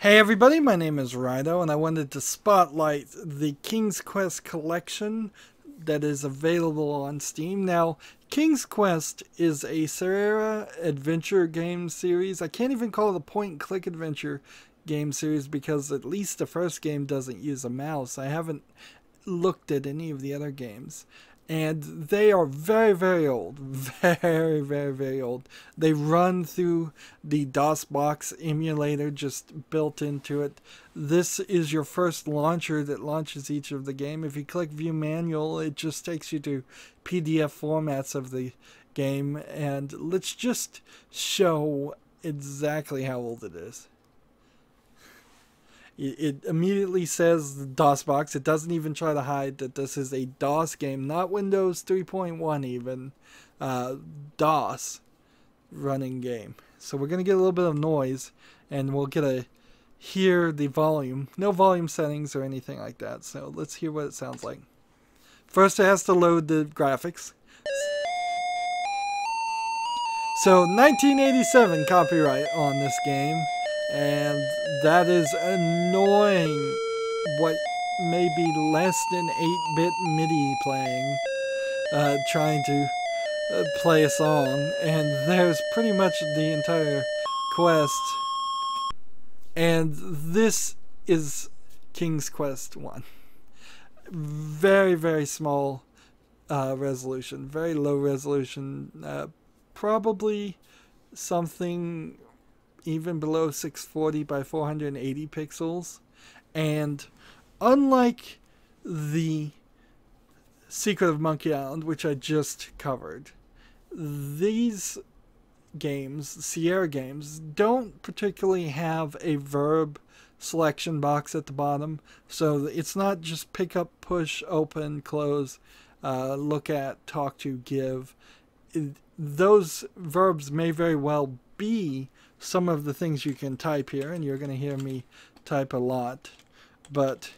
Hey everybody, my name is Rydo, and I wanted to spotlight the King's Quest collection that is available on Steam. Now, King's Quest is a Sierra adventure game series. I can't even call it a point-and-click adventure game series because at least the first game doesn't use a mouse. I haven't looked at any of the other games. And they are very, very old. Very, very, very old. They run through the DOSBox emulator just built into it. This is your first launcher that launches each of the game. If you click View Manual, it just takes you to PDF formats of the game. And let's just show exactly how old it is. It immediately says the DOSBox. It doesn't even try to hide that this is a DOS game, not Windows 3.1 even. DOS running game. So we're going to get a little bit of noise, and we'll get a hear the volume. No volume settings or anything like that. So let's hear what it sounds like. First it has to load the graphics. So 1987 copyright on this game. And that is annoying. What may be less than 8-bit MIDI playing, trying to play a song. And there's pretty much the entire quest. And this is King's Quest 1. Very, very small resolution. Very low resolution. Probably something even below 640 by 480 pixels. And unlike the Secret of Monkey Island, which I just covered, these games, Sierra games, don't particularly have a verb selection box at the bottom. So it's not just pick up, push, open, close, look at, talk to, give. Those verbs may very well be some of the things you can type here, and you're going to hear me type a lot, but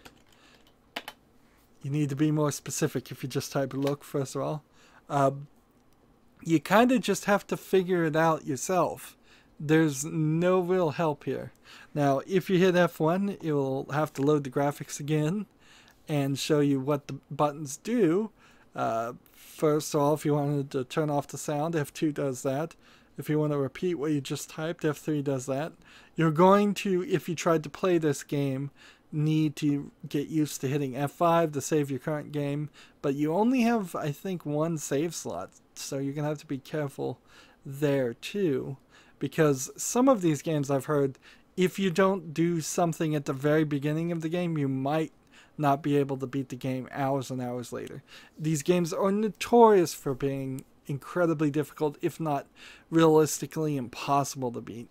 you need to be more specific if you just type look, first of all. You kind of just have to figure it out yourself. There's no real help here. Now, if you hit F1, it will have to load the graphics again and show you what the buttons do. First of all, if you wanted to turn off the sound, F2 does that. If you want to repeat what you just typed, F3 does that. You're going to, if you tried to play this game, need to get used to hitting F5 to save your current game. But you only have, I think, one save slot. So you're going to have to be careful there too. Because some of these games I've heard, if you don't do something at the very beginning of the game, you might not be able to beat the game hours and hours later. These games are notorious for being incredibly difficult, if not realistically impossible to beat.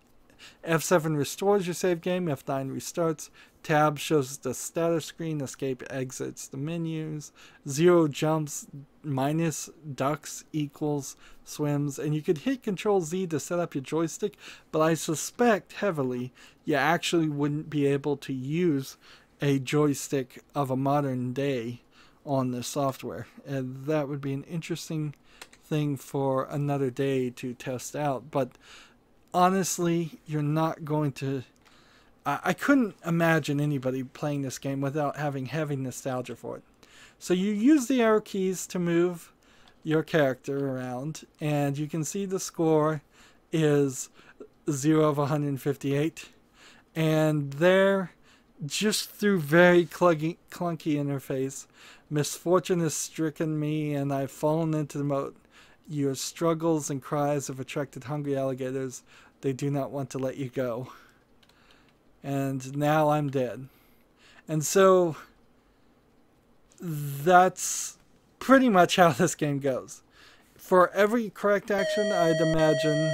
F7 restores your save game, F9 restarts, tab shows the status screen, escape exits the menus, 0 jumps, minus ducks equals swims, and you could hit Control Z to set up your joystick, but I suspect heavily you actually wouldn't be able to use a joystick of a modern day on this software, and that would be an interesting thing for another day to test out. But honestly, you're not going to... I couldn't imagine anybody playing this game without having heavy nostalgia for it. So you use the arrow keys to move your character around, and you can see the score is 0 of 158. And there, just through very clunky interface, misfortune has stricken me and I've fallen into the moat. Your struggles and cries have attracted hungry alligators. They do not want to let you go. And now I'm dead. And so that's pretty much how this game goes. For every correct action, I'd imagine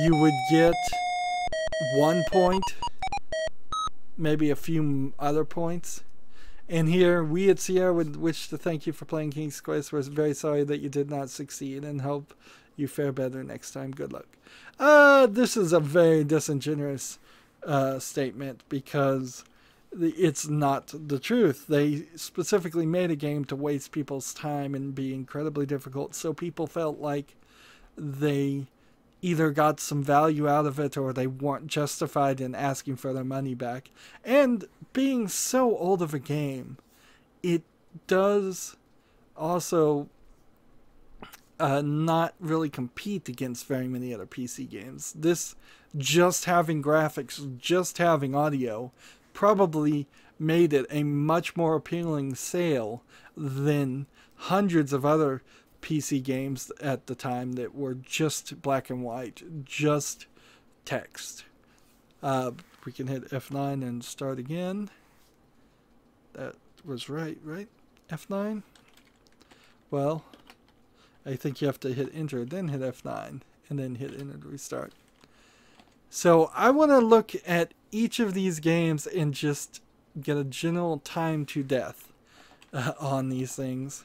you would get 1 point, maybe a few other points. And here, we at Sierra would wish to thank you for playing King's Quest. We're very sorry that you did not succeed and hope you fare better next time. Good luck. This is a very disingenuous statement because it's not the truth. They specifically made a game to waste people's time and be incredibly difficult, so people felt like they either got some value out of it or they weren't justified in asking for their money back. And being so old of a game, it does also not really compete against very many other PC games. This, just having graphics, just having audio, probably made it a much more appealing sale than hundreds of other PC games at the time that were just black and white, just text. We can hit F9 and start again. That was right? F9? Well, I think you have to hit enter, then hit F9, and then hit enter to restart. So I want to look at each of these games and just get a general time to death on these things.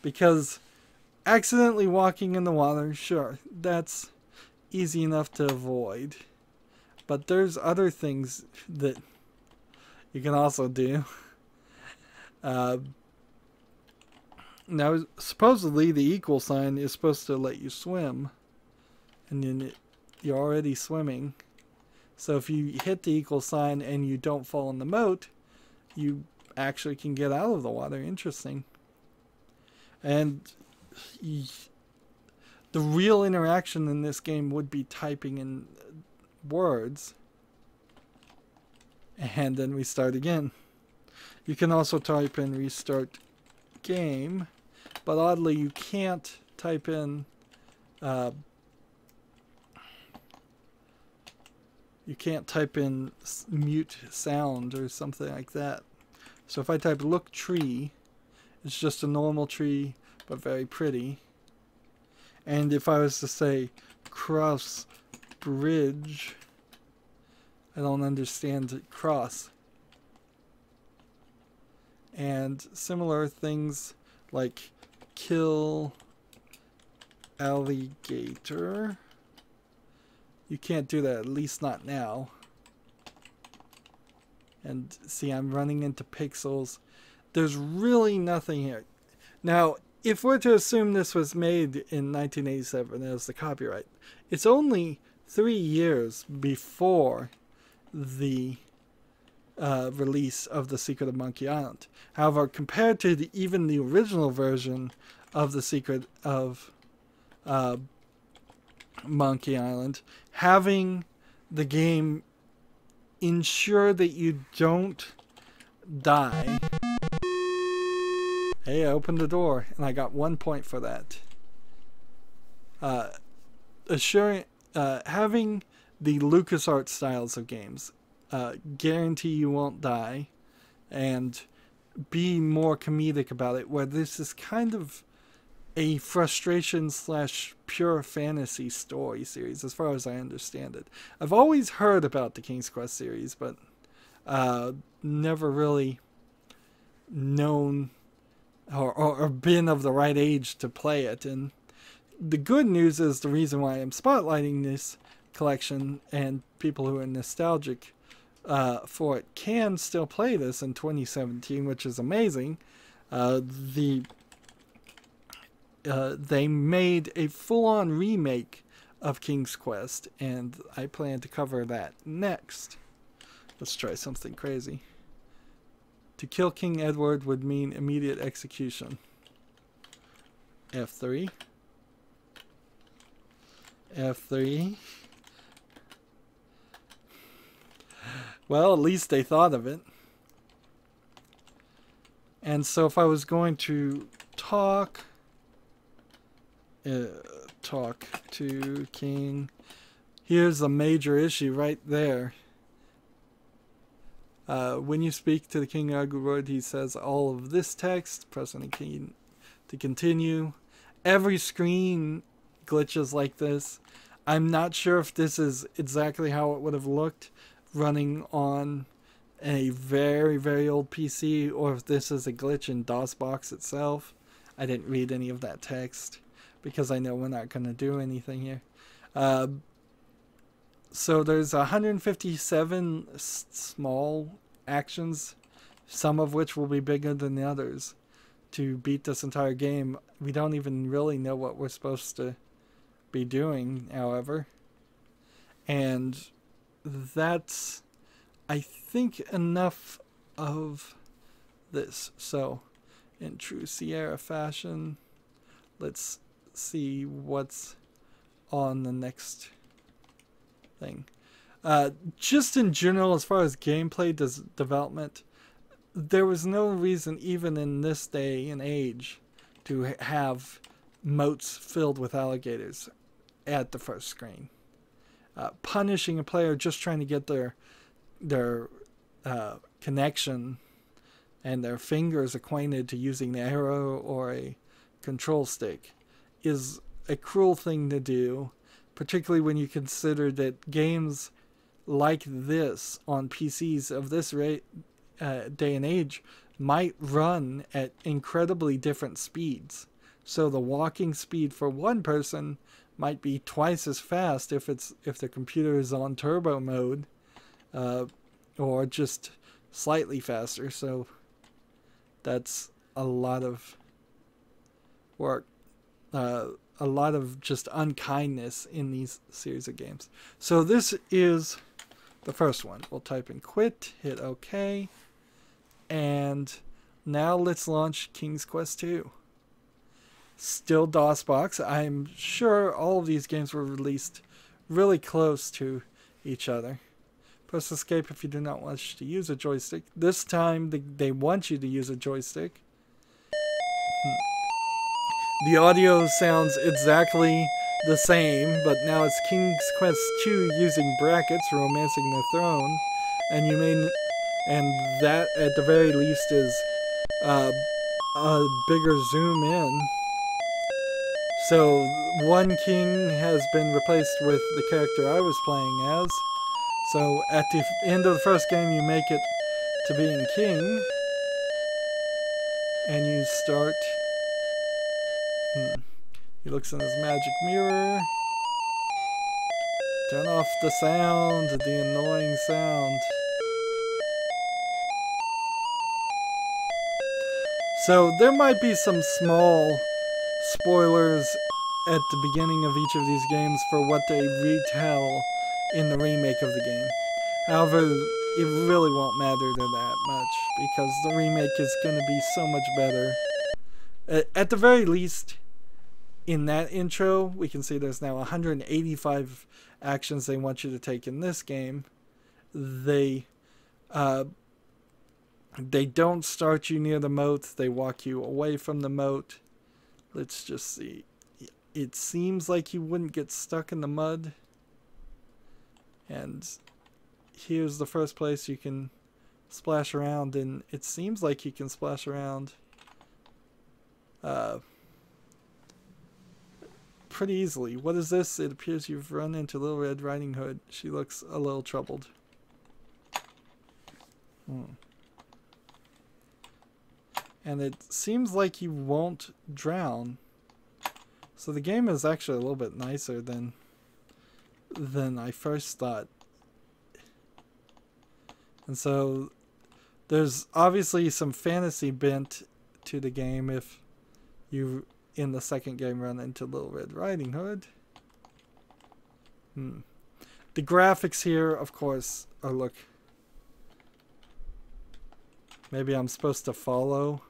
Because accidentally walking in the water, sure, that's easy enough to avoid. But there's other things that you can also do. Now, supposedly the equal sign is supposed to let you swim. And then you're already swimming. So if you hit the equal sign and you don't fall in the moat, you actually can get out of the water. Interesting. And the real interaction in this game would be typing in words. And then we start again. You can also type in restart game, but oddly you can't type in mute sound or something like that. So if I type look tree, it's just a normal tree but very pretty. And if I was to say cross bridge, I don't understand cross. And similar things like kill alligator. You can't do that, at least not now. And see, I'm running into pixels. There's really nothing here. Now, if we're to assume this was made in 1987 as the copyright, it's only 3 years before the release of The Secret of Monkey Island. However, compared to even the original version of The Secret of Monkey Island, having the game ensure that you don't die. Hey, I opened the door and I got 1 point for that. Having the LucasArts styles of games guarantee you won't die and be more comedic about it, where this is kind of a frustration / pure fantasy story series as far as I understand it. I've always heard about the King's Quest series, but never really known or been of the right age to play it. And the good news is the reason why I'm spotlighting this collection and people who are nostalgic for it can still play this in 2017, which is amazing. They made a full-on remake of King's Quest, and I plan to cover that next. Let's try something crazy. To kill King Edward would mean immediate execution. F3. F3. Well, at least they thought of it. And so if I was going to talk to King, here's a major issue right there. When you speak to the King Edward, he says all of this text, pressing the key to continue. Every screen glitches like this. I'm not sure if this is exactly how it would have looked running on a very, very old PC, or if this is a glitch in DOSBox itself. I didn't read any of that text because I know we're not going to do anything here. So there's 157 small actions, some of which will be bigger than the others, to beat this entire game. We don't even really know what we're supposed to be doing, however. And that's, I think, enough of this. So, in true Sierra fashion, let's see what's on the next thing. Just in general, as far as gameplay development, there was no reason, even in this day and age, to have moats filled with alligators at the first screen. Punishing a player just trying to get their connection and their fingers acquainted to using the arrow or a control stick is a cruel thing to do, particularly when you consider that games like this on PCs of this day and age might run at incredibly different speeds. So the walking speed for one person might be twice as fast if the computer is on turbo mode, or just slightly faster. So that's a lot of work, a lot of just unkindness in these series of games. So this is the first one. We'll type in quit, hit OK, and now let's launch King's Quest II. Still DOSBox. I'm sure all of these games were released really close to each other. Press escape if you do not wish to use a joystick. This time they want you to use a joystick. The audio sounds exactly the same, but now it's King's Quest II using brackets, romancing the throne, and that at the very least is a bigger zoom in. So one king has been replaced with the character I was playing as. So at the end of the first game, you make it to being king, and you start. He looks in his magic mirror. Turn off the sound, the annoying sound. So there might be some small spoilers at the beginning of each of these games for what they retell in the remake of the game. However, it really won't matter to that much because the remake is going to be so much better. At the very least, in that intro, we can see there's now 185 actions they want you to take in this game. They don't start you near the moat. They walk you away from the moat. Let's just see. It seems like you wouldn't get stuck in the mud. And here's the first place you can splash around, and it seems like you can splash around pretty easily. What is this? It appears you've run into Little Red Riding Hood. She looks a little troubled. And it seems like you won't drown. So the game is actually a little bit nicer than I first thought. And so there's obviously some fantasy bent to the game if you in the second game run into Little Red Riding Hood. The graphics here, of course, look. Maybe I'm supposed to follow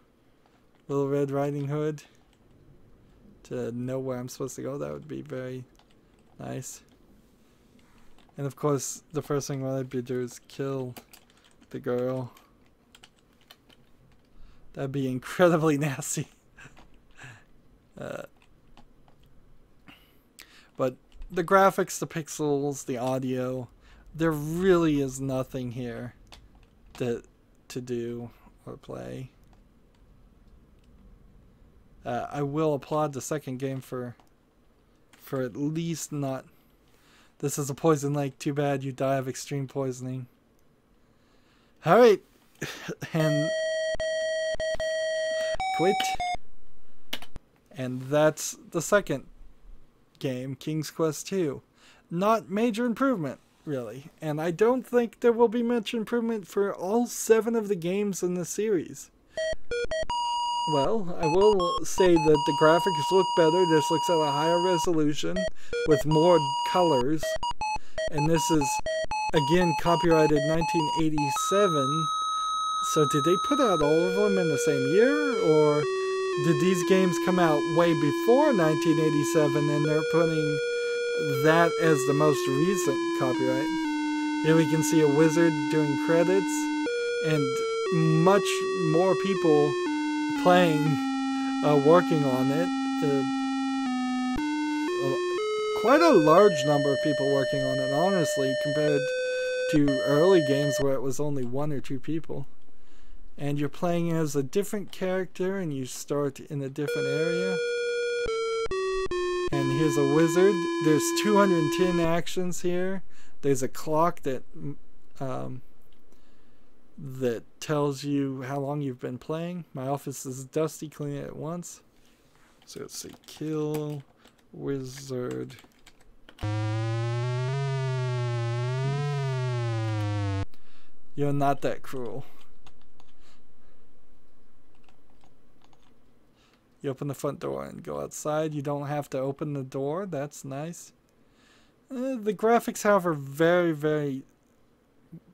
Little Red Riding Hood to know where I'm supposed to go. That would be very nice. And of course, the first thing I'd be do is kill the girl. That'd be incredibly nasty. But the graphics, the pixels, the audio, there really is nothing here to do or play. I will applaud the second game for at least not. This is a poison lake. Too bad you die of extreme poisoning. Alright. And quit. And that's the second game, King's Quest II. Not major improvement, really. And I don't think there will be much improvement for all 7 of the games in the series. Well, I will say that the graphics look better. This looks at a higher resolution with more colors. And this is, again, copyrighted 1987. So did they put out all of them in the same year? Or did these games come out way before 1987 and they're putting that as the most recent copyright? Here we can see a wizard doing credits and much more people playing, working on it. Quite a large number of people working on it, honestly, compared to early games where it was only 1 or 2 people. And you're playing as a different character and you start in a different area. And here's a wizard. There's 210 actions here. There's a clock that that tells you how long you've been playing. My office is dusty, clean it at once. So let's see, kill wizard. You're not that cruel. You open the front door and go outside. You don't have to open the door. That's nice. The graphics, however, very, very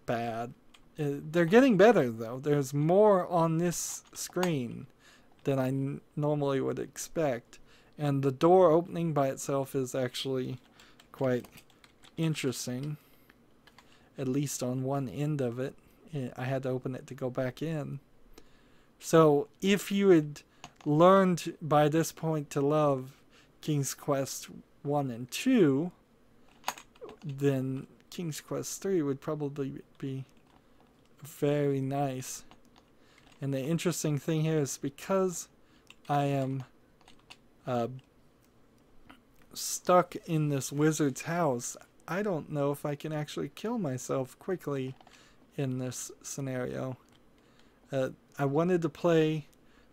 bad. They're getting better, though. There's more on this screen than I normally would expect. And the door opening by itself is actually quite interesting. At least on one end of it. I had to open it to go back in. So if you had learned by this point to love King's Quest 1 and 2, then King's Quest 3 would probably be very nice. And the interesting thing here is because I am stuck in this wizard's house, I don't know if I can actually kill myself quickly in this scenario. I wanted to play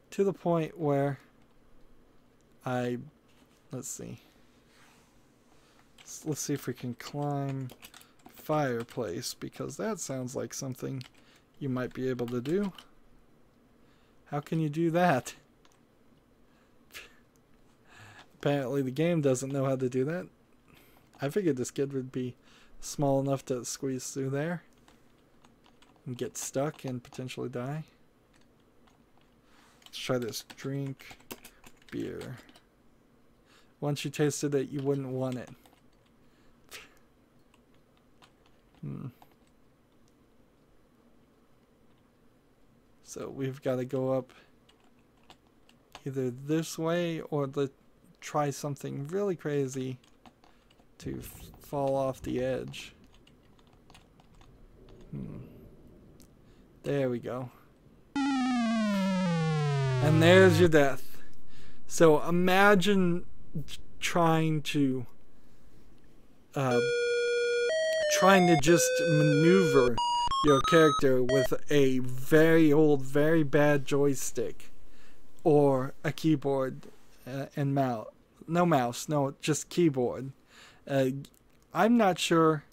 to the point where let's see if we can climb fireplace, because that sounds like something you might be able to do. How can you do that? Apparently the game doesn't know how to do that. I figured this kid would be small enough to squeeze through there and get stuck and potentially die. Let's try this. Drink beer. Once you tasted it, you wouldn't want it. So we've got to go up either this way or try something really crazy to fall off the edge. There we go. And there's your death. So imagine trying to just maneuver your character with a very old, very bad joystick or a keyboard and mouse. No mouse, no, just keyboard. I'm not sure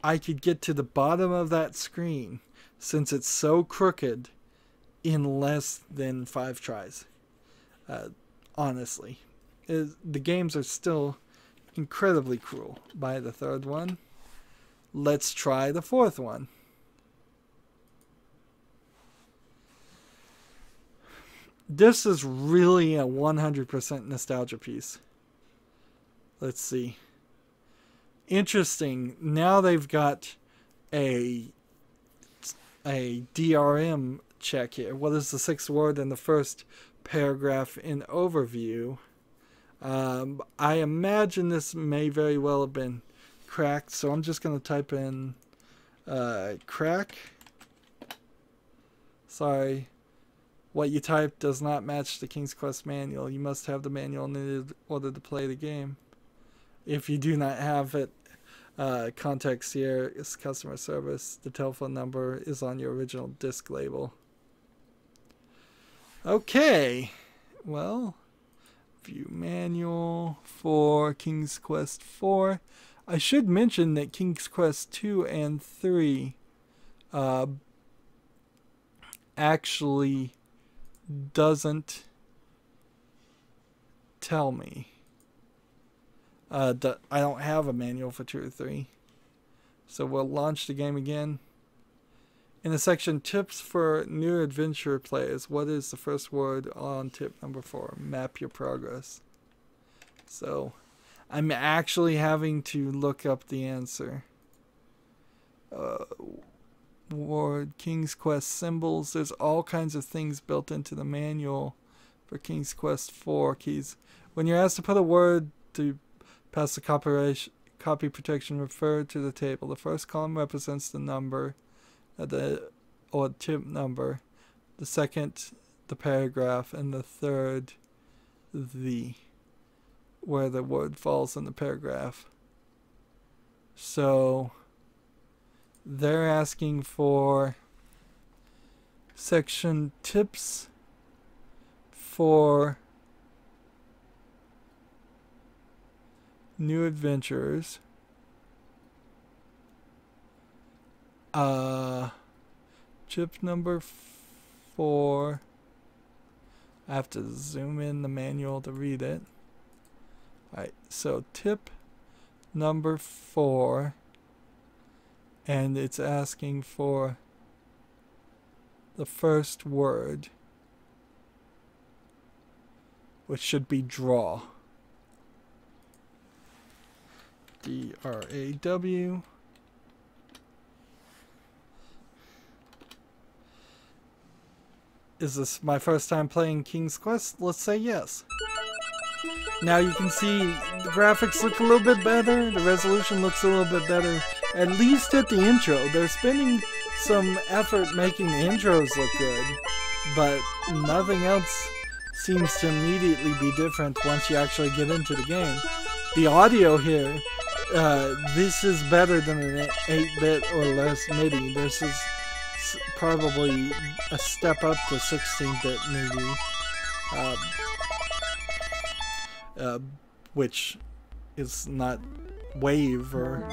I could get to the bottom of that screen since it's so crooked in less than 5 tries. Honestly. The games are still incredibly cruel by the 3rd one. Let's try the 4th one. This is really a 100% nostalgia piece. Let's see. Interesting. Now they've got a DRM check here. What is the 6th word in the first paragraph in overview? I imagine this may very well have been cracked, so I'm just going to type in crack. Sorry. What you type does not match the King's Quest manual. You must have the manual in order to play the game. If you do not have it, context here is customer service. The telephone number is on your original disc label. Okay. Well, view manual for King's Quest 4. I should mention that King's Quest 2 and 3 actually doesn't tell me. I don't have a manual for 2 or 3. So we'll launch the game again. In the section Tips for New Adventure Players, what is the first word on tip number 4? Map your progress. So I'm actually having to look up the answer. Word, King's Quest symbols. There's all kinds of things built into the manual for King's Quest 4 keys. When you're asked to put a word to pass the copy protection, refer to the table. The first column represents the number, or tip number. The second, the paragraph, and the third, where the word falls in the paragraph. So they're asking for section tips for new adventurers. Tip number 4. I have to zoom in the manual to read it. Alright, so tip number 4, and it's asking for the first word, which should be draw. D-R-A-W. Is this my first time playing King's Quest? Let's say yes. Now you can see the graphics look a little bit better, the resolution looks a little bit better, at least at the intro. They're spending some effort making the intros look good, but nothing else seems to immediately be different once you actually get into the game. The audio here, this is better than an 8-bit or less MIDI. This is probably a step up to 16-bit MIDI. Which is not Wave or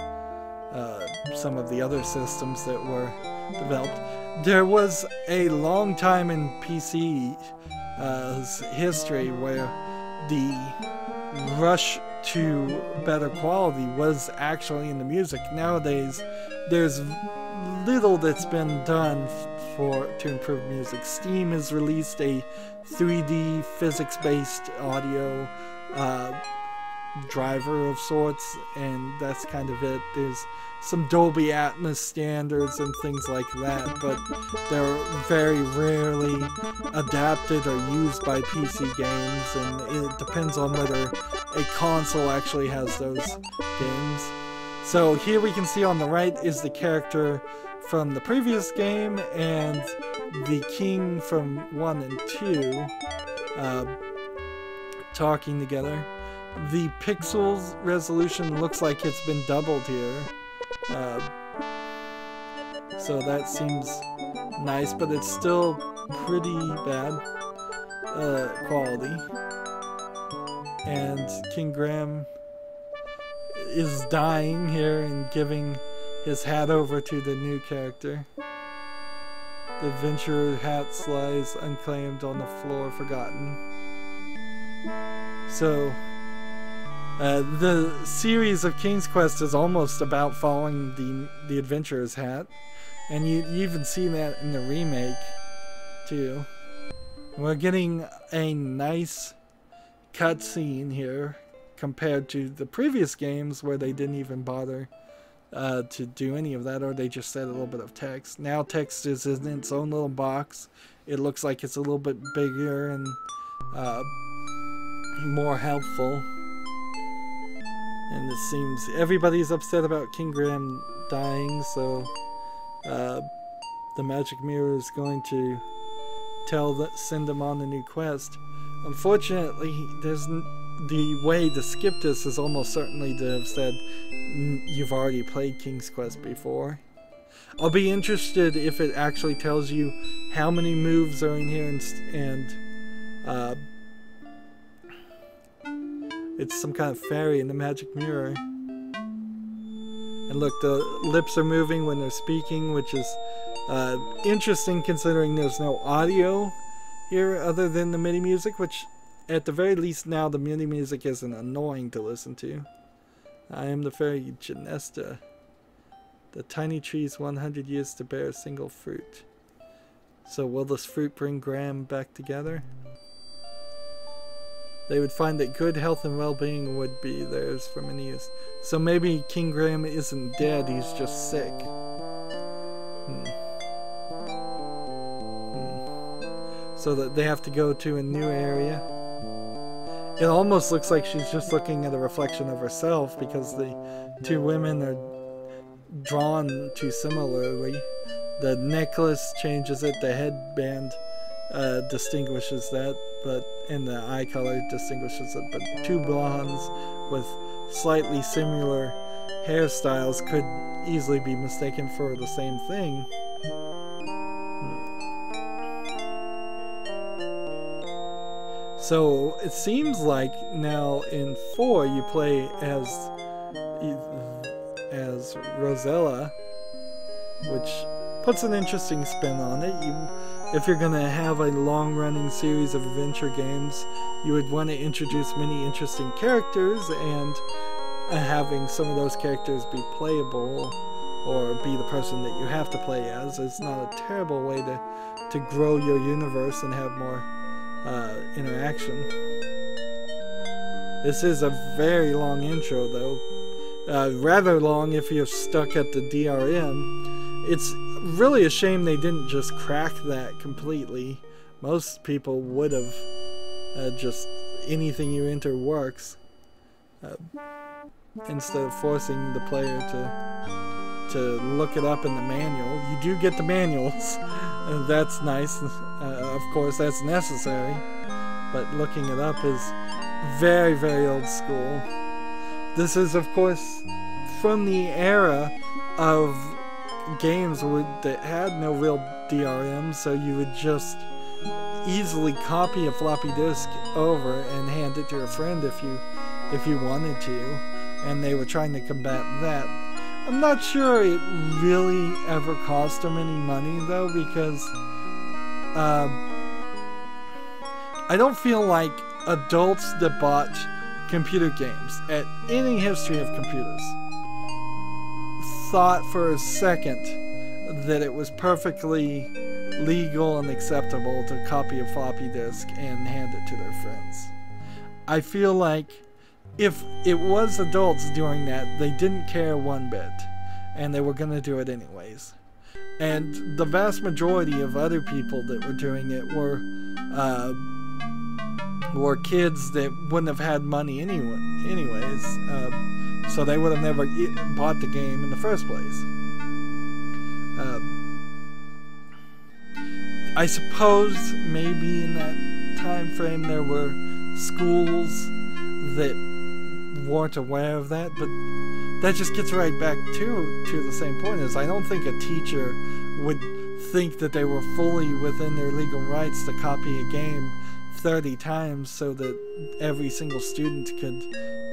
some of the other systems that were developed. There was a long time in PC history where the rush to better quality was actually in the music. Nowadays, there's little that's been done to improve music. Steam has released a 3D physics-based audio driver of sorts, and that's kind of it. There's some Dolby Atmos standards and things like that, but they're very rarely adapted or used by PC games, and it depends on whether a console actually has those games. So here we can see on the right is the character from the previous game and the king from 1 and 2 talking together. The pixels resolution looks like it's been doubled here, so that seems nice, but it's still pretty bad quality. And King Graham is dying here and giving his hat over to the new character. The adventurer hat lies unclaimed on the floor, forgotten. So the series of King's Quest is almost about following the adventurer's hat, and you even see that in the remake too. We're getting a nice cutscene here compared to the previous games where they didn't even bother to do any of that, or they just said a little bit of text. Now text is in its own little box. It looks like it's a little bit bigger and more helpful. And it seems everybody's upset about King Graham dying, so the magic mirror is going to send him on a new quest. Unfortunately, the way to skip this is almost certainly to have said you've already played King's Quest before. I'll be interested if it actually tells you how many moves are in here, and it's some kind of fairy in the magic mirror. And look, the lips are moving when they're speaking, which is interesting considering there's no audio here other than the MIDI music, which at the very least now the MIDI music isn't annoying to listen to. I am the fairy Genesta. The tiny trees 100 years to bear a single fruit. So will this fruit bring Graham back together? They would find that good health and well-being would be theirs for many years. So maybe King Graham isn't dead, he's just sick. So that they have to go to a new area. It almost looks like she's just looking at a reflection of herself because the two women are drawn too similarly. The necklace changes it, the headband distinguishes that, and the eye color distinguishes it, but two blondes with slightly similar hairstyles could easily be mistaken for the same thing. So it seems like now in 4 you play as Rosella, which puts an interesting spin on it. If you're going to have a long-running series of adventure games, you would want to introduce many interesting characters, and having some of those characters be playable or be the person that you have to play as is not a terrible way to grow your universe and have more interaction. This is a very long intro though. Rather long if you're stuck at the DRM. It's really a shame they didn't just crack that completely. Most people would have just anything you enter works, instead of forcing the player to look it up in the manual. You do get the manuals. That's nice. Of course, that's necessary. But looking it up is very, very old school. This is, of course, from the era of games that had no real DRM, so you would just easily copy a floppy disk over and hand it to a friend if you wanted to, and they were trying to combat that. I'm not sure it really ever cost them any money though, because I don't feel like adults that bought computer games at any history of computers thought for a second that it was perfectly legal and acceptable to copy a floppy disk and hand it to their friends. I feel like if it was adults doing that, they didn't care one bit, and they were going to do it anyways. And the vast majority of other people that were doing it were kids that wouldn't have had money anyways, so they would have never bought the game in the first place. I suppose maybe in that time frame there were schools that weren't aware of that, but that just gets right back to the same point. Is I don't think a teacher would think that they were fully within their legal rights to copy a game 30 times so that every single student could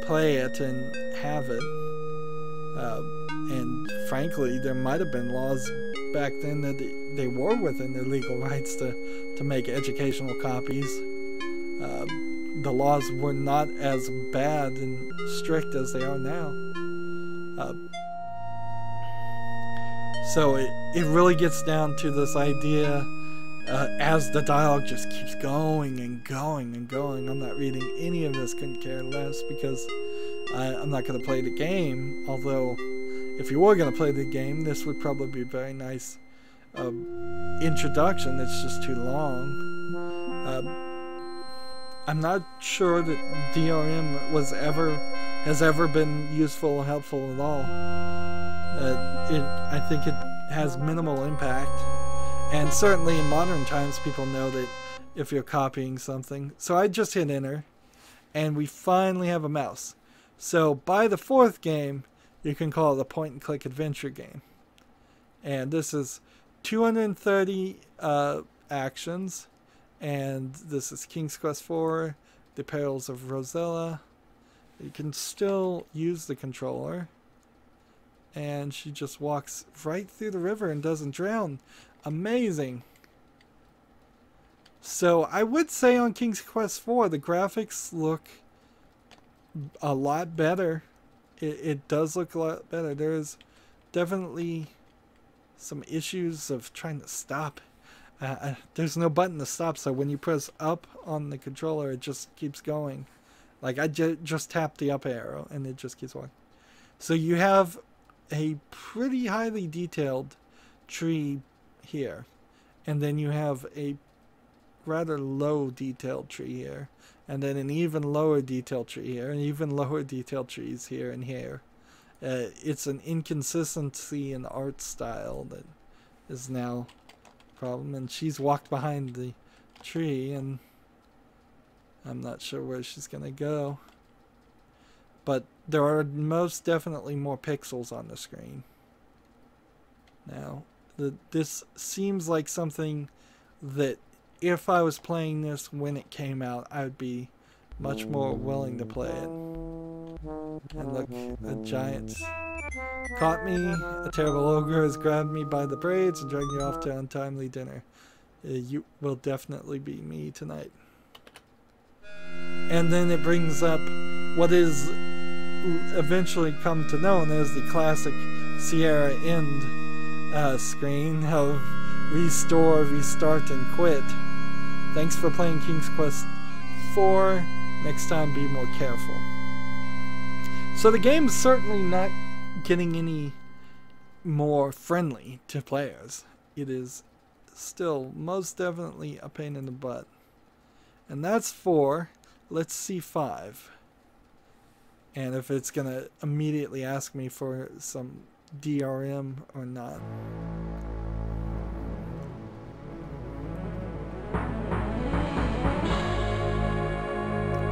play it and have it. And frankly, there might have been laws back then that they were within their legal rights to make educational copies. The laws were not as bad and strict as they are now. So it really gets down to this idea, as the dialogue just keeps going and going and going. I'm not reading any of this, couldn't care less, because I'm not going to play the game. Although, if you were going to play the game, this would probably be a very nice introduction. It's just too long. I'm not sure that DRM has ever been useful or helpful at all. I think it has minimal impact, and certainly in modern times people know that if you're copying something. So I just hit enter, and we finally have a mouse. So by the 4th game, you can call it a point-and-click adventure game. And this is 230 actions. And this is King's Quest IV, The Perils of Rosella. You can still use the controller. And she just walks right through the river and doesn't drown. Amazing. So I would say on King's Quest IV, the graphics look a lot better. It does look a lot better. There's definitely some issues of trying to stop. There's no button to stop, so when you press up on the controller, it just keeps going. Like I just tap the up arrow and it just keeps walking. So you have a pretty highly detailed tree here, and then you have a rather low detailed tree here, and then an even lower detailed tree here, and even lower detailed trees here and here. It's an inconsistency in art style that is now a problem, and she's walked behind the tree, and I'm not sure where she's gonna go. But there are most definitely more pixels on the screen. Now, this seems like something that if I was playing this when it came out, I would be much more willing to play it. And look, a giant caught me. A terrible ogre has grabbed me by the braids and dragged me off to untimely dinner. You will definitely be me tonight. And then it brings up what is eventually come to known as the classic Sierra end screen of restore, restart, and quit. Thanks for playing King's Quest IV. Next time, be more careful. So the game's certainly not getting any more friendly to players. It is still most definitely a pain in the butt. And that's 4. Let's see 5. And if it's going to immediately ask me for some DRM or not.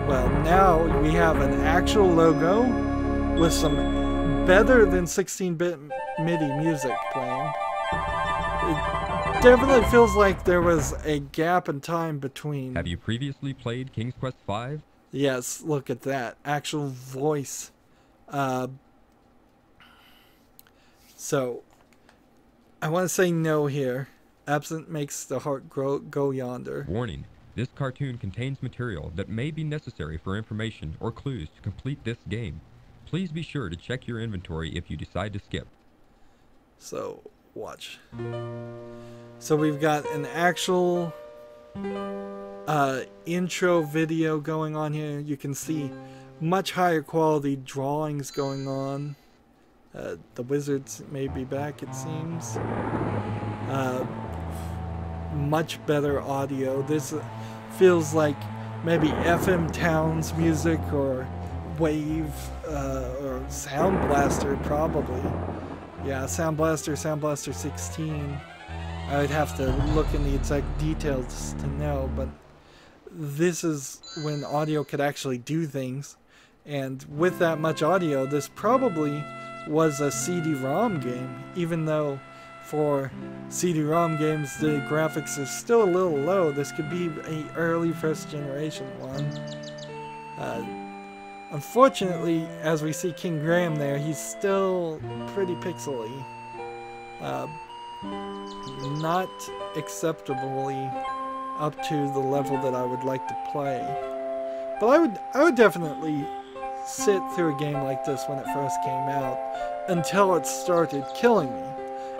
Well, now we have an actual logo with some better than 16-bit MIDI music playing. It definitely feels like there was a gap in time between. Have you previously played King's Quest V? Yes, look at that. Actual voice. So, I want to say no here. Absent makes the heart go yonder. Warning. This cartoon contains material that may be necessary for information or clues to complete this game. Please be sure to check your inventory if you decide to skip. So, watch. So we've got an actual intro video going on here. You can see much higher quality drawings going on. The wizards may be back, it seems. Much better audio. This feels like maybe FM Towns music or Wave or Sound Blaster, probably. Yeah, Sound Blaster 16. I would have to look in the exact details to know, but this is when audio could actually do things. And with that much audio, this probably was a CD-ROM game, even though for CD-ROM games the graphics are still a little low. This could be an early first generation one. Unfortunately, as we see King Graham there, he's still pretty pixely. Not acceptably up to the level that I would like to play. But I would definitely sit through a game like this when it first came out until it started killing me.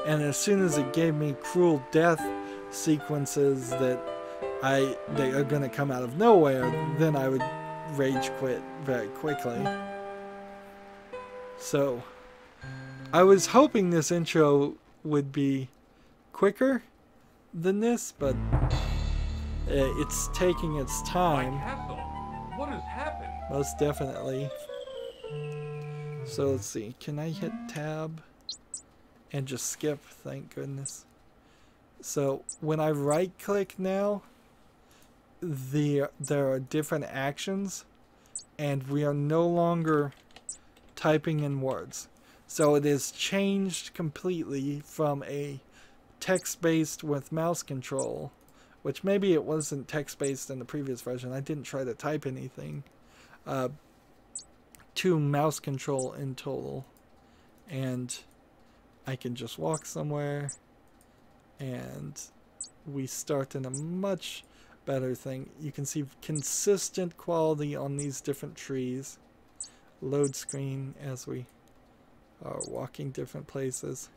And as soon as it gave me cruel death sequences that they are going to come out of nowhere, then I would rage quit very quickly. So I was hoping this intro would be quicker than this, but it's taking its time. My castle. What has happened? Most definitely. So let's see. Can I hit tab and just skip? Thank goodness. So when I right click now, there are different actions, and we are no longer typing in words. So it is changed completely from a text-based with mouse control, which maybe it wasn't text-based in the previous version. I didn't try to type anything. To mouse control in total. And I can just walk somewhere, and we start in a much better thing. You can see consistent quality on these different trees. Load screen as we are walking different places.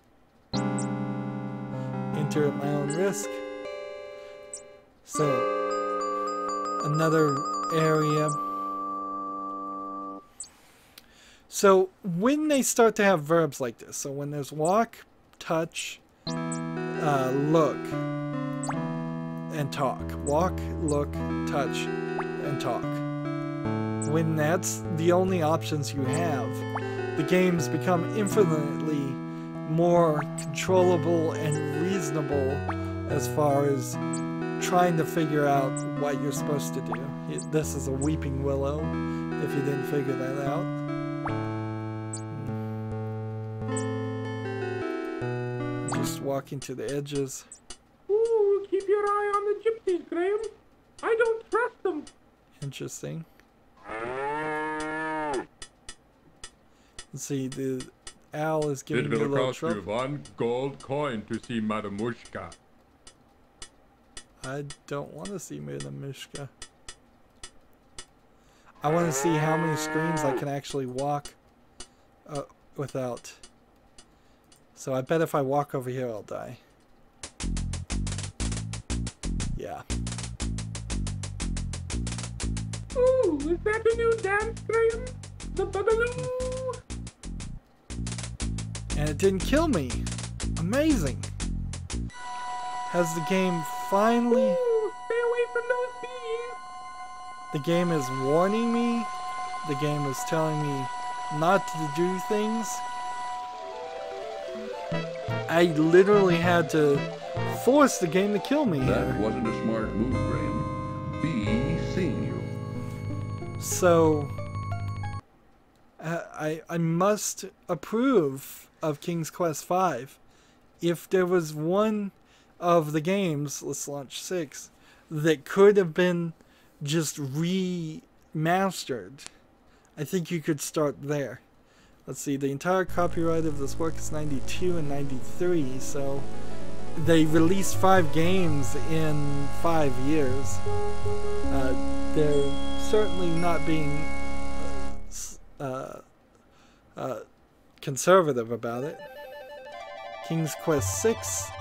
Enter at my own risk. So, another area. So, when they start to have verbs like this, so when there's walk, touch, look, and talk. Walk, look, touch, and talk. When that's the only options you have, the games become infinitely more controllable and reasonable as far as trying to figure out what you're supposed to do. This is a weeping willow, if you didn't figure that out. Just walking to the edges. Ooh, keep your eye on the gypsies, Graham. I don't trust them. Interesting. Let's see, the owl is giving It me a will little cost you trouble. 1 gold coin to see Madamushka. I don't want to see Mishka. I want to see how many screens I can actually walk without. So I bet if I walk over here, I'll die. Yeah. Ooh, is that a new dance, Graham? The Boogaloo? And it didn't kill me. Amazing. Has the game finally... Ooh, stay away from those bees. The game is warning me. The game is telling me not to do things. I literally had to force the game to kill me That here. wasn't a smart move, Graham. Be seeing you. So, I must approve of King's Quest V. If there was one of the games, let's launch 6, that could have been just remastered, I think you could start there. Let's see, the entire copyright of this work is 92 and 93, so they released 5 games in 5 years. They're certainly not being conservative about it. King's Quest VI,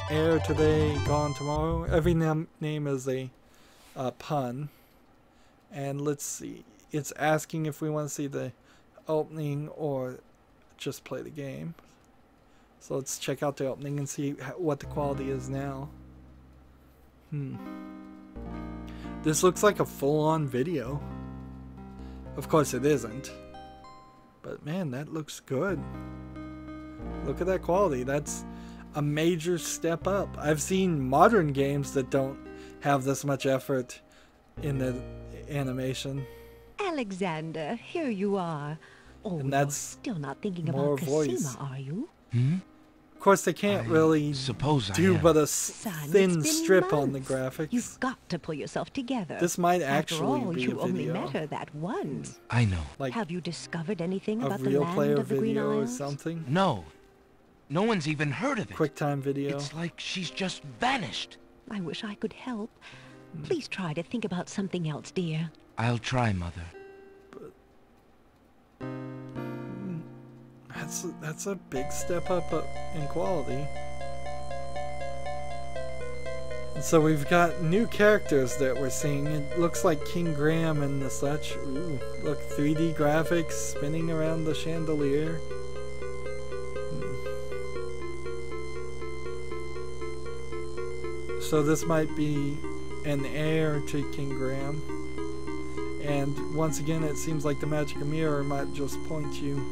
Heir today, gone tomorrow. Every name is a pun. And let's see, it's asking if we want to see the opening or just play the game. So let's check out the opening and see what the quality is now. This looks like a full-on video. Of course it isn't. But man, that looks good. Look at that quality. That's a major step up. I've seen modern games that don't have this much effort in the animation. Alexander, here you are. Oh, And you're that's still not thinking more about voice. Cosima, are you? Of course, they can't really suppose I do am. but a Son, thin it's been strip on the months. graphics. You've got to pull yourself together. This might After actually all, be you a only video. met her that once. I know. Like Have you discovered anything a about the real land player of the Green video or Isles? something. No. No one's even heard of it. QuickTime video. It's like she's just vanished. I wish I could help. Please try to think about something else, dear. I'll try, Mother. That's a big step up in quality. And so we've got new characters that we're seeing. It looks like King Graham and the such. Ooh, look, 3D graphics spinning around the chandelier. So this might be an heir to King Graham. And once again, it seems like the magic mirror might just point you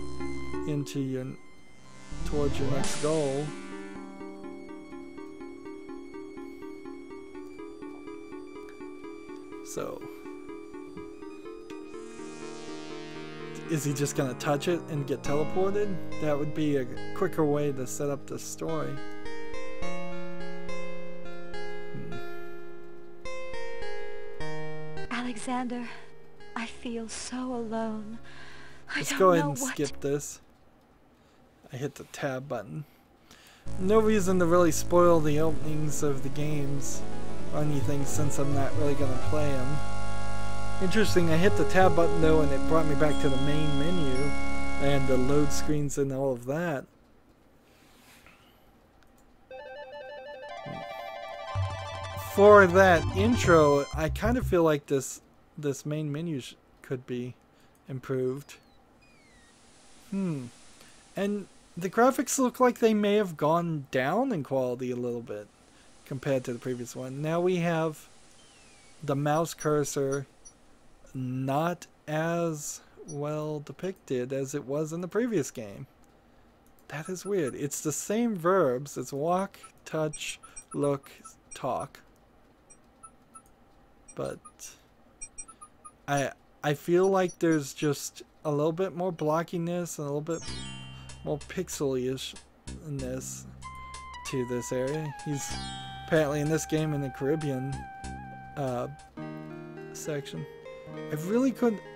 towards your next goal. So, is he just gonna touch it and get teleported? That would be a quicker way to set up the story. Alexander, I feel so alone. Let's go ahead and skip this. I hit the tab button. No reason to really spoil the openings of the games. or anything since I'm not really going to play them. Interesting, I hit the tab button though and it brought me back to the main menu and the load screens and all of that. For that intro, I kind of feel like this main menu could be improved. And the graphics look like they may have gone down in quality a little bit compared to the previous one. Now we have the mouse cursor not as well depicted as it was in the previous game. That is weird. It's the same verbs. It's walk, touch, look, talk. But I feel like there's just a little bit more blockiness and a little bit more pixely-ish in this to this area. He's apparently in this game in the Caribbean section. I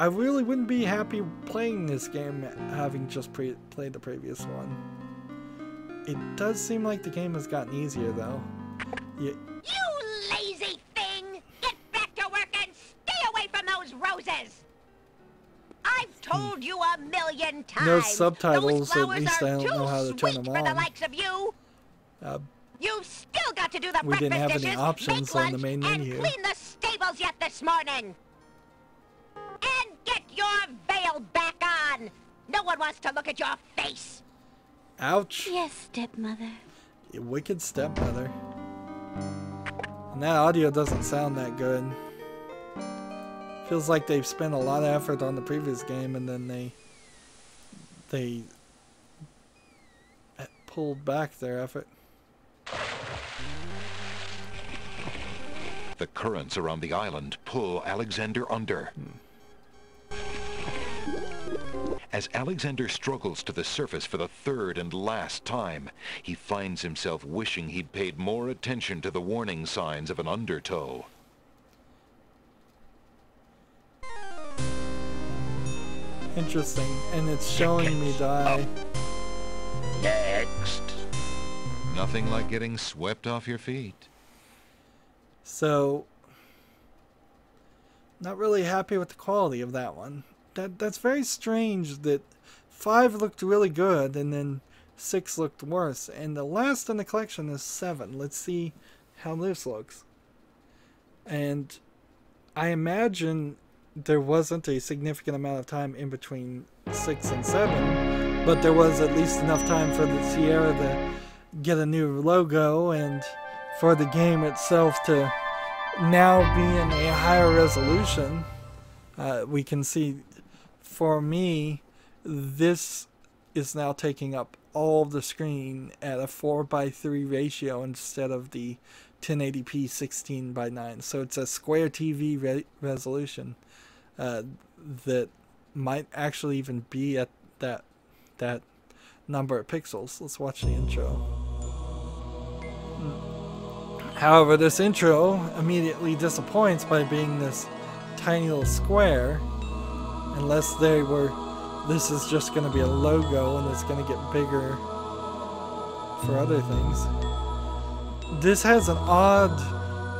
really wouldn't be happy playing this game having just played the previous one. It does seem like the game has gotten easier though. You lazy thing! Get back to work and stay away from those roses! I've told you a million times. No subtitles, those at least I don't know how to turn them for on. the likes of you. You've still got to do the We didn't have breakfast any dishes, options make on the lunch, main menu. and clean the stables yet this morning. And get your veil back on. No one wants to look at your face. Ouch. Yes, stepmother. You wicked stepmother. And that audio doesn't sound that good. Feels like they've spent a lot of effort on the previous game and then they pulled back their effort. The currents around the island pull Alexander under. As Alexander struggles to the surface for the third and last time, he finds himself wishing he'd paid more attention to the warning signs of an undertow. Interesting, and it's showing me die. Next. Nothing like getting swept off your feet. So, not really happy with the quality of that one. That's very strange that 5 looked really good and then 6 looked worse. And the last in the collection is 7. Let's see how this looks. And I imagine there wasn't a significant amount of time in between 6 and 7, but there was at least enough time for the Sierra to get a new logo and for the game itself to now be in a higher resolution. We can see, for me, this is now taking up all of the screen at a 4:3 ratio instead of the 1080p 16:9. So it's a square TV resolution that might actually even be at that number of pixels. Let's watch the intro. However, this intro immediately disappoints by being this tiny little square, unless this is just going to be a logo and it's going to get bigger for other things. This has an odd,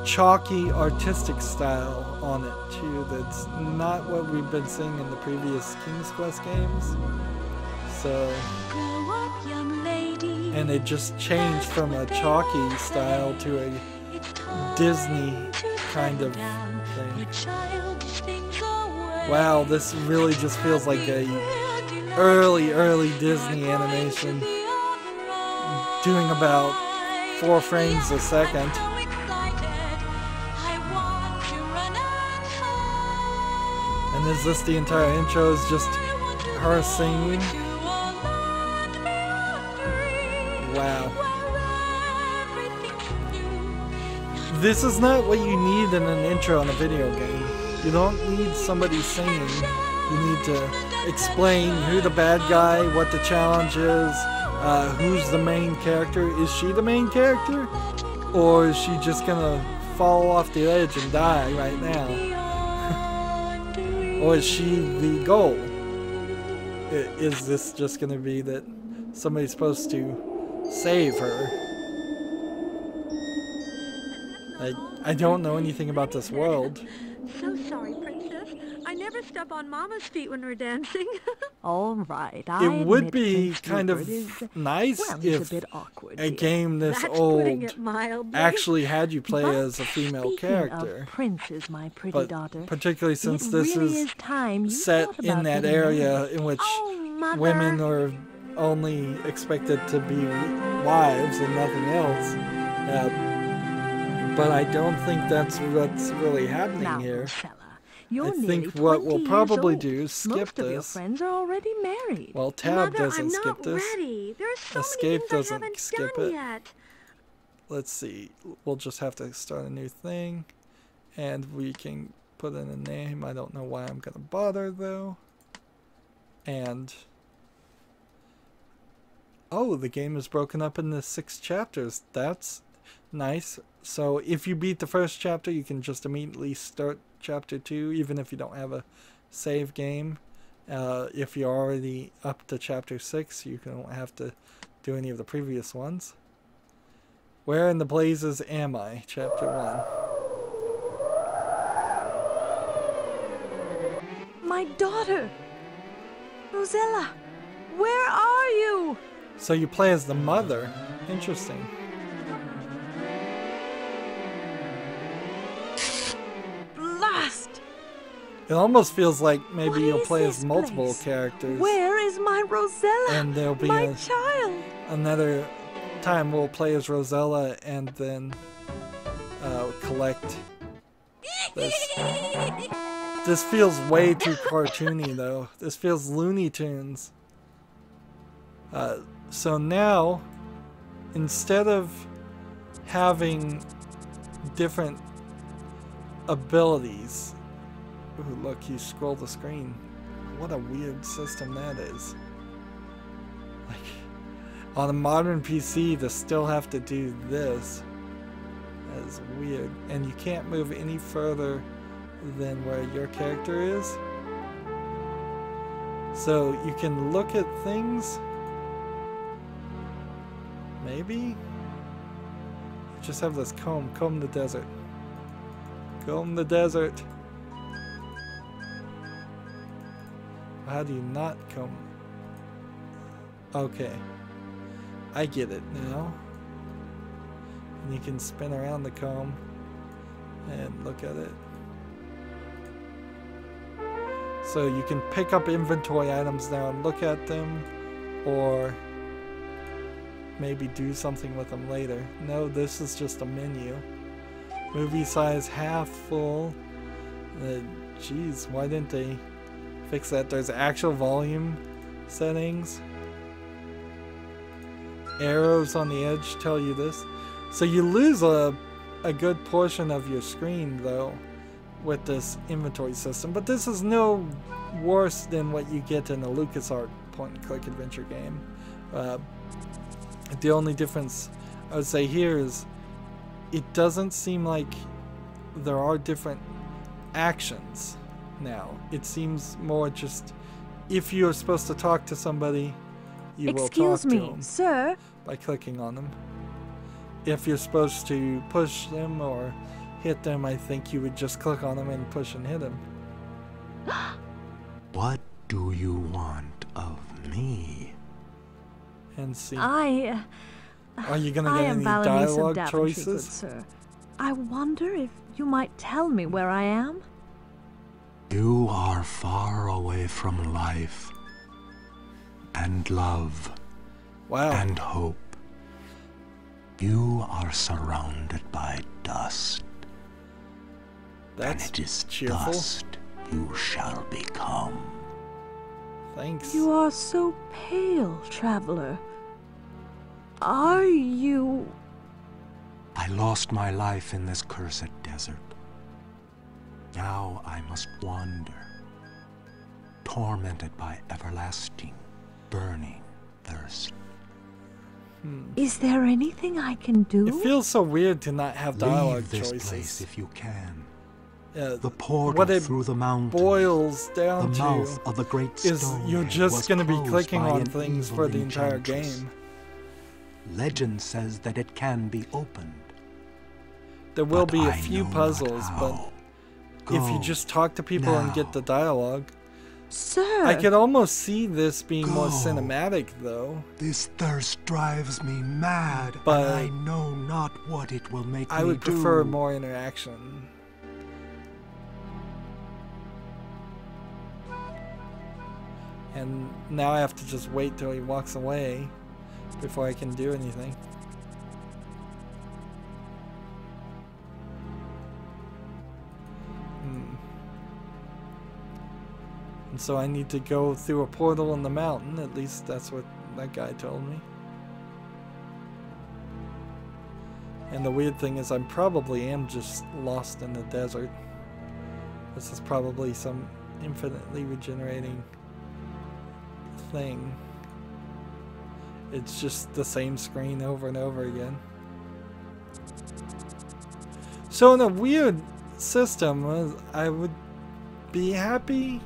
chalky, artistic style on it too that's not what we've been seeing in the previous King's Quest games. So, and it just changed from a chalky style to a Disney kind of thing. Wow, this really just feels like a early Disney animation, doing about 4 frames a second. And is this the entire intro? Is just her singing? Wow. This is not what you need in an intro in a video game. You don't need somebody singing. You need to explain who the bad guy, what the challenge is, who's the main character. Is she the main character? Or is she just gonna fall off the edge and die right now? Or is she the goal? Is this just gonna be that somebody's supposed to save her? I don't know anything about this world. So sorry, Princess. I never step on Mama's feet when we're dancing. All right, It would be kind of nice if a game this old actually had you play as a female character. Princes, my pretty But daughter, particularly since it this really is time you set thought in about that getting area married. in which Oh, Mother. women are only expected to be wives and nothing else. But I don't think that's what's really happening Now, here. Rosella, you're I nearly think what 20 we'll years probably old. do is skip Most of your this. friends are already married. Well, Tab Mother, doesn't I'm skip not this. ready. There's so Escape many things doesn't I haven't skip done it. yet. Let's see. We'll just have to start a new thing. And we can put in a name. I don't know why I'm going to bother, though. And... oh, the game is broken up into 6 chapters. That's nice. So if you beat the first chapter, you can just immediately start chapter 2, even if you don't have a save game. If you're already up to chapter 6, you don't have to do any of the previous ones. Where in the blazes am I? Chapter 1. My daughter! Rosella! Where are you? So you play as the mother. Interesting. Blast! It almost feels like maybe What you'll is play as this multiple place? characters. Where is my Rosella? And there'll be my child! another time we'll play as Rosella and then collect this. This feels way too cartoony though. This feels Looney Tunes. So now, instead of having different abilities, ooh, look, you scroll the screen. What a weird system that is. Like, on a modern PC to still have to do this. That is weird. And you can't move any further than where your character is. So you can look at things. Maybe? Just have this comb. Comb the desert. Comb the desert. How do you not comb? Okay. I get it now. And you can spin around the comb and look at it. So you can pick up inventory items now and look at them, or maybe do something with them later. No, this is just a menu. Movie size half full. Jeez, why didn't they fix that? There's actual volume settings. Arrows on the edge tell you this. So you lose a good portion of your screen though with this inventory system, but this is no worse than what you get in a LucasArts point-and-click adventure game. The only difference I would say here is it doesn't seem like there are different actions now. It seems more just if you're supposed to talk to somebody, you will talk to them sir. by clicking on them. If you're supposed to push them or hit them, I think you would just click on them and push and hit them. What do you want of me? And see. Are you gonna get any dialogue Daventry, choices? good sir. I wonder if you might tell me where I am? You are far away from life and love and hope. You are surrounded by dust. That's and it is cheerful. Dust you shall become. Thanks. You are so pale, traveler. Are you... I lost my life in this cursed desert. Now I must wander, tormented by everlasting, burning thirst. Is there anything I can do? It feels so weird to not have dialogue Leave this choices. place if you can. The portal what it through the mountains, boils down the to mouth of the great is stone you're just was going to be closed clicking by on an things evil for the entire enchantress. game. Legend says that it can be opened. There will But be a I few know puzzles, not but how. if you Go just talk to people and get now. the dialogue. Sir! I could almost see this being more Go. cinematic, though. This thirst drives me mad, But and I know not what it will make I me would do. prefer more interaction. And now I have to just wait till he walks away before I can do anything. And so I need to go through a portal in the mountain. At least that's what that guy told me. And the weird thing is I probably am just lost in the desert. This is probably some infinitely regenerating thing. It's just the same screen over and over again. So in a weird system, I would be happy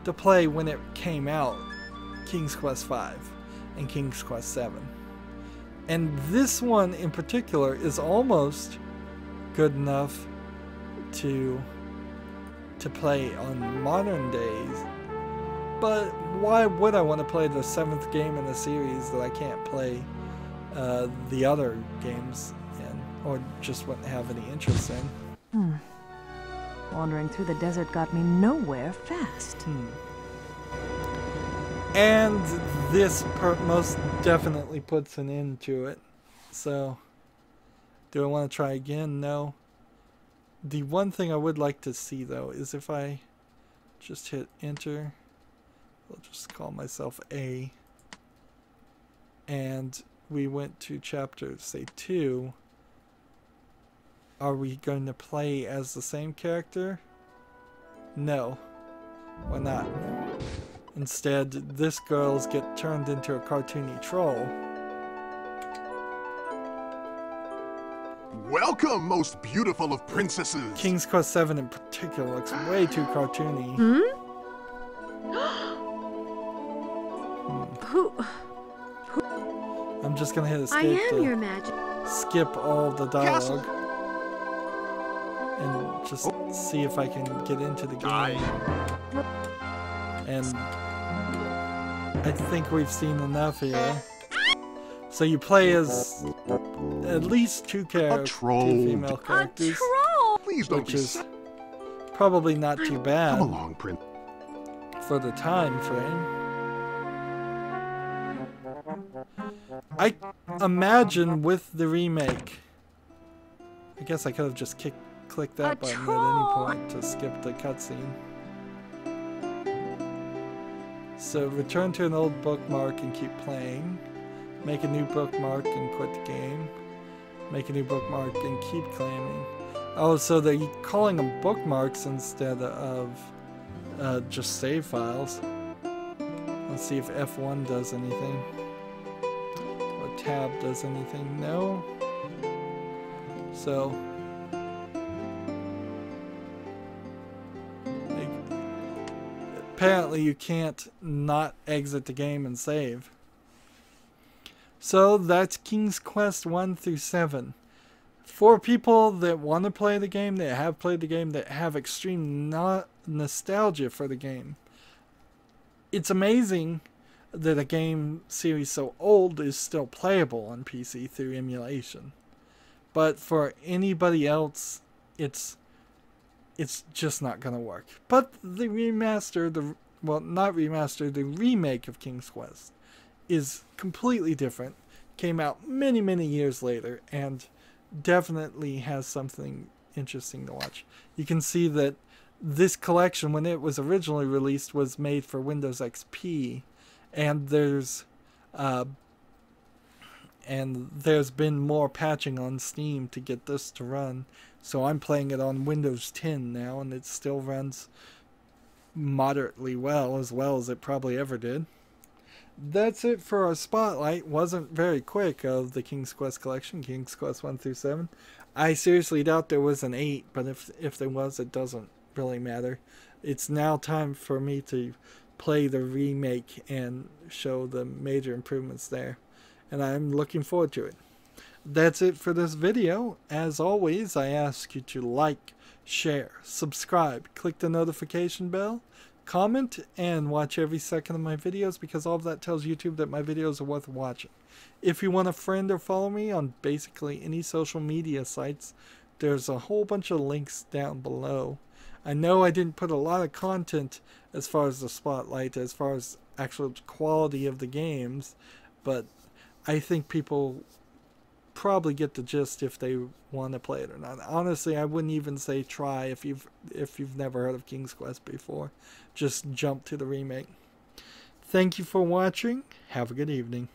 to play when it came out, King's Quest V and King's Quest VII. And this one in particular is almost good enough to play on modern days. But why would I want to play the 7th game in the series that I can't play the other games in, or just wouldn't have any interest in? Wandering through the desert got me nowhere fast. And this most definitely puts an end to it. So, do I want to try again? No. The one thing I would like to see, though, is if I just hit enter. I'll just call myself A. And we went to chapter, say, 2. Are we going to play as the same character? No. Why not? Instead, this girl's get turned into a cartoony troll. Welcome, most beautiful of princesses! King's Quest VII in particular looks way too cartoony. I'm just gonna hit escape I am your magic. skip all the dialogue and just see if I can get into the game. And I think we've seen enough here. So you play as at least two female characters, Please don't which be is probably not too bad Come along, Prince. for the time frame. I imagine with the remake, I guess I could have just clicked that button at any point to skip the cutscene. So return to an old bookmark and keep playing. Make a new bookmark and quit the game. Make a new bookmark and keep claiming. Oh, so they're calling them bookmarks instead of just save files. Let's see if F1 does anything. Or tab does anything. No. So apparently you can't not exit the game and save. So that's King's Quest 1 through 7. For people that want to play the game, that have played the game, that have extreme nostalgia for the game, it's amazing that a game series so old is still playable on PC through emulation. But for anybody else, it's just not going to work. But the remaster, not remaster, the remake of King's Quest is completely different. Came out many, many years later and definitely has something interesting to watch. You can see that this collection, when it was originally released, was made for Windows XP, and there's been more patching on Steam to get this to run. So I'm playing it on Windows 10 now, and it still runs moderately well as it probably ever did. That's it for our spotlight. Wasn't very quick of the King's Quest collection, King's Quest 1 through 7. I seriously doubt there was an 8, but if there was, it doesn't really matter. It's now time for me to play the remake and show the major improvements there, and I'm looking forward to it. that's it for this video. As always, I ask you to like, share, subscribe, click the notification bell, comment, and watch every second of my videos, because all of that tells YouTube that my videos are worth watching. If you want to friend or follow me on basically any social media sites, there's a whole bunch of links down below. I know I didn't put a lot of content as far as the spotlight, as far as actual quality of the games, but I think people probably get the gist if they want to play it or not. Honestly, I wouldn't even say try if you've never heard of King's Quest before. Just jump to the remake. Thank you for watching. Have a good evening.